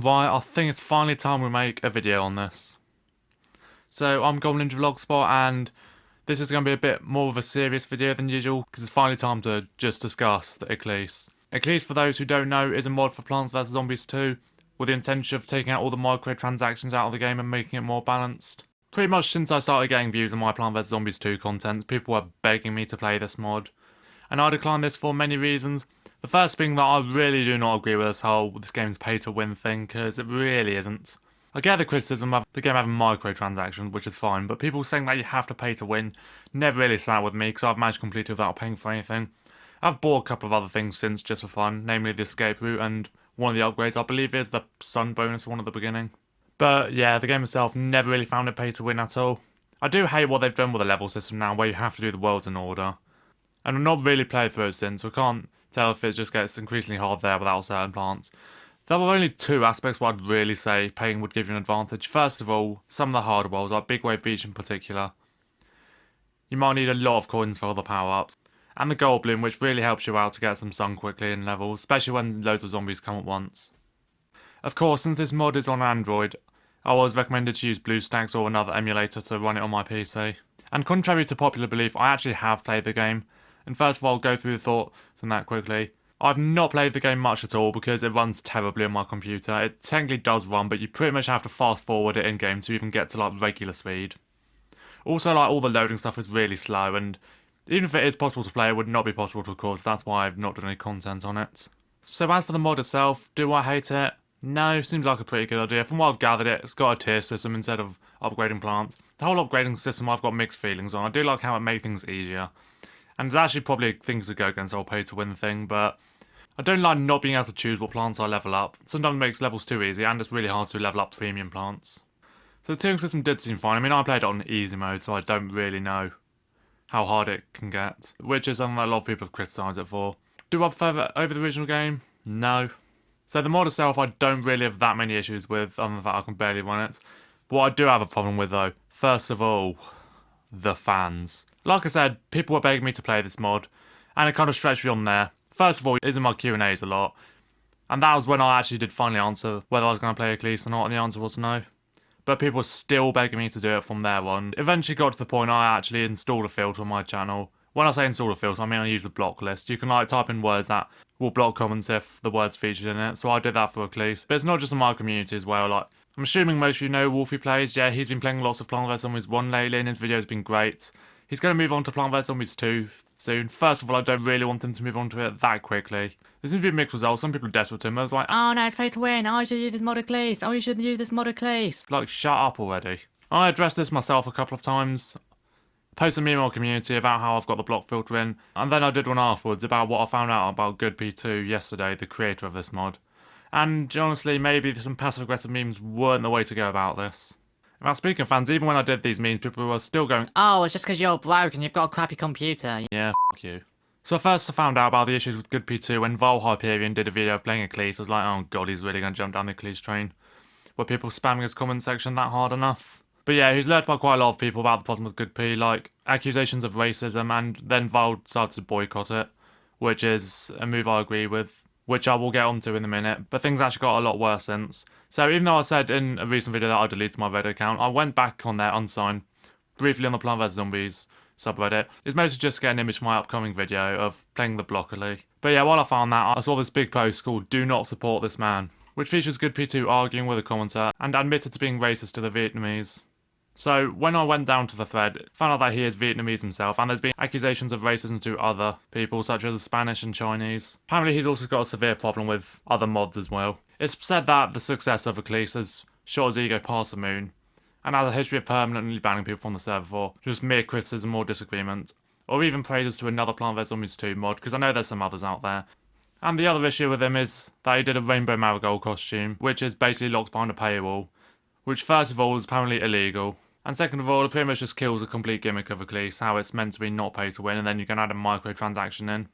Right, I think it's finally time we make a video on this. So I'm Golden Ninja Vlogspot, and this is going to be a bit more of a serious video than usual because it's finally time to just discuss the Eclise. Eclise, for those who don't know, is a mod for Plants vs Zombies 2 with the intention of taking out all the microtransactions out of the game and making it more balanced. Pretty much since I started getting views on my Plants vs Zombies 2 content, people were begging me to play this mod, and I declined this for many reasons. The first being that I really do not agree with this whole this game's pay-to-win thing, because it really isn't. I get the criticism of the game having microtransactions, which is fine, but people saying that you have to pay to win never really sat with me, because I've managed to complete it without paying for anything. I've bought a couple of other things since, just for fun, namely the escape route and one of the upgrades. I believe is the sun bonus one at the beginning. But yeah, the game itself never really found it pay to win at all. I do hate what they've done with the level system now, where you have to do the worlds in order. And I've not really played through it since, so I can't tell if it just gets increasingly hard there without certain plants. There are only two aspects where I'd really say paying would give you an advantage. First of all, some of the harder worlds, like Big Wave Beach in particular, you might need a lot of coins for all the power-ups. And the Gold Bloom, which really helps you out to get some sun quickly in levels, especially when loads of zombies come at once. Of course, since this mod is on Android, I was recommended to use BlueStacks or another emulator to run it on my PC. And contrary to popular belief, I actually have played the game. And first of all, I'll go through the thoughts on that quickly. I've not played the game much at all because it runs terribly on my computer. It technically does run, but you pretty much have to fast forward it in game to even get to like regular speed. Also, like, all the loading stuff is really slow, and even if it is possible to play, it would not be possible to record, so that's why I've not done any content on it. So as for the mod itself, do I hate it? No, seems like a pretty good idea. From what I've gathered, it's got a tier system instead of upgrading plants. The whole upgrading system I've got mixed feelings on. I do like how it made things easier. And there's actually probably things to go against the whole pay to win thing, but I don't like not being able to choose what plants I level up. Sometimes it makes levels too easy, and it's really hard to level up premium plants. So the tiering system did seem fine. I mean, I played it on easy mode, so I don't really know how hard it can get, which is something that a lot of people have criticised it for. Do I prefer it over the original game? No. So the mod itself I don't really have that many issues with, other than that I can barely run it. What I do have a problem with though, first of all, the fans. Like I said, people were begging me to play this mod, and it kind of stretched beyond there. First of all, it is in my Q&As a lot, and that was when I actually did finally answer whether I was going to play Eclise or not, and the answer was no. But people were still begging me to do it from there on. Eventually got to the point I actually installed a filter on my channel. When I say install a filter, I mean I use a block list. You can like type in words that will block comments if the word's featured in it, so I did that for Eclise. But it's not just in my community as well, like, I'm assuming most of you know Wolfie Plays. Yeah, he's been playing lots of Plants vs Zombies 1 lately, and his video's been great. He's going to move on to Plants vs Zombies 2 soon. First of all, I don't really want him to move on to it that quickly. There seems to be mixed results. Some people are desperate to him. I was like, oh no, it's pay to win. Oh, you should use this mod Eclise. Oh, you should use this mod Eclise. like, shut up already. I addressed this myself a couple of times. Posted a meme in my community about how I've got the block filter in, and then I did one afterwards about what I found out about GoodP2 yesterday, the creator of this mod. And honestly, maybe some passive-aggressive memes weren't the way to go about this. Now, speaking of fans, even when I did these memes, people were still going, oh, it's just because you're broke and you've got a crappy computer. yeah, f*** you. So first I found out about the issues with GoodP2 when Vol Hyperion did a video of playing Eclise. I was like, oh god, he's really going to jump down the Eclise train. Were people spamming his comment section that hard enough? But yeah, he's led by quite a lot of people about the problem with GoodP, like accusations of racism, and then Vol started to boycott it, which is a move I agree with, which I will get onto in a minute, but things actually got a lot worse since. So even though I said in a recent video that I deleted my Reddit account, I went back on there unsigned, briefly on the Plants vs Zombies subreddit. It's mostly just to get an image for my upcoming video of playing the Blockily. But yeah, while I found that, I saw this big post called "Do Not Support This Man," which features GoodP2 arguing with a commenter and admitted to being racist to the Vietnamese. So when I went down to the thread, found out that he is Vietnamese himself, and there's been accusations of racism to other people, such as Spanish and Chinese. Apparently he's also got a severe problem with other mods as well. It's said that the success of Eclise has shot his ego past the moon, and has a history of permanently banning people from the server for just mere criticism or disagreement, or even praises to another Plants vs Zombies 2 mod, because I know there's some others out there. And the other issue with him is that he did a rainbow marigold costume, which is basically locked behind a paywall, which first of all is apparently illegal. And second of all, it pretty much just kills the complete gimmick of Eclise, how it's meant to be not pay to win, and then you can add a microtransaction in.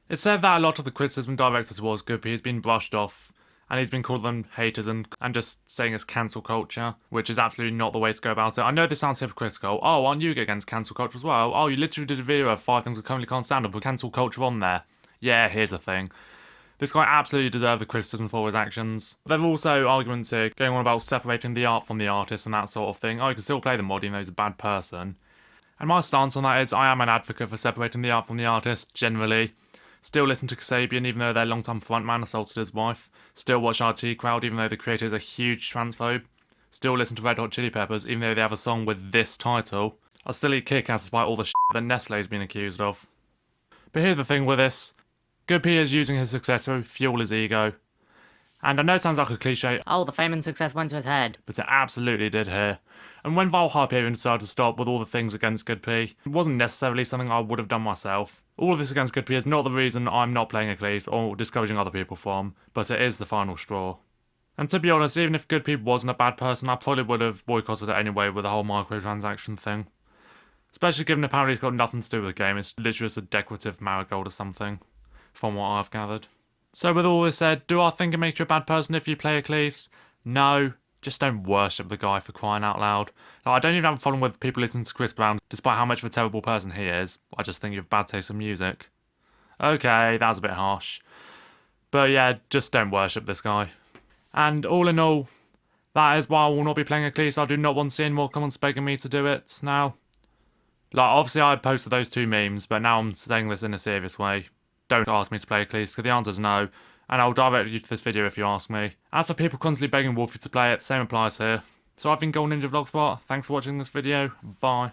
It's said that a lot of the criticism directed towards GoodP has been brushed off, and he's been calling them haters and just saying it's cancel culture, which is absolutely not the way to go about it. I know this sounds hypocritical. Oh, aren't you against cancel culture as well? Oh, you literally did a video of 5 things I currently can't stand and put cancel culture on there. Yeah, here's the thing. This guy absolutely deserved the criticism for his actions. There are also arguments here going on about separating the art from the artist and that sort of thing. Oh, you can still play the mod even though he's a bad person. And my stance on that is I am an advocate for separating the art from the artist, generally. Still listen to Kasabian even though their long-time frontman assaulted his wife. Still watch RT Crowd even though the creator is a huge transphobe. Still listen to Red Hot Chili Peppers even though they have a song with this title. I still eat Kit Kats despite all the shit that Nestle's been accused of. But here's the thing with this. Good P is using his success to fuel his ego. And I know it sounds like a cliche, Oh, the fame and success went to his head. but it absolutely did here. And when Valhyperion decided to stop with all the things against Good P, it wasn't necessarily something I would have done myself. All of this against Good P is not the reason I'm not playing Eclise or discouraging other people from, but it is the final straw. And to be honest, even if Good P wasn't a bad person, I probably would have boycotted it anyway with the whole microtransaction thing. Especially given apparently it's got nothing to do with the game, it's literally just a decorative marigold or something, from what I've gathered. So with all this said, do I think it makes you a bad person if you play Eclise? No, just don't worship the guy for crying out loud. Like, I don't even have a problem with people listening to Chris Brown, despite how much of a terrible person he is. I just think you have bad taste in music. Okay, that was a bit harsh. But yeah, just don't worship this guy. And all in all, that is why I will not be playing Eclise. I do not want to see any more comments begging me to do it now. Like, obviously I posted those 2 memes, but now I'm saying this in a serious way. Don't ask me to play Eclise, because the answer is no, and I'll direct you to this video if you ask me. As for people constantly begging Wolfie to play it, same applies here. So I've been Golden Ninja Vlogspot, thanks for watching this video, bye.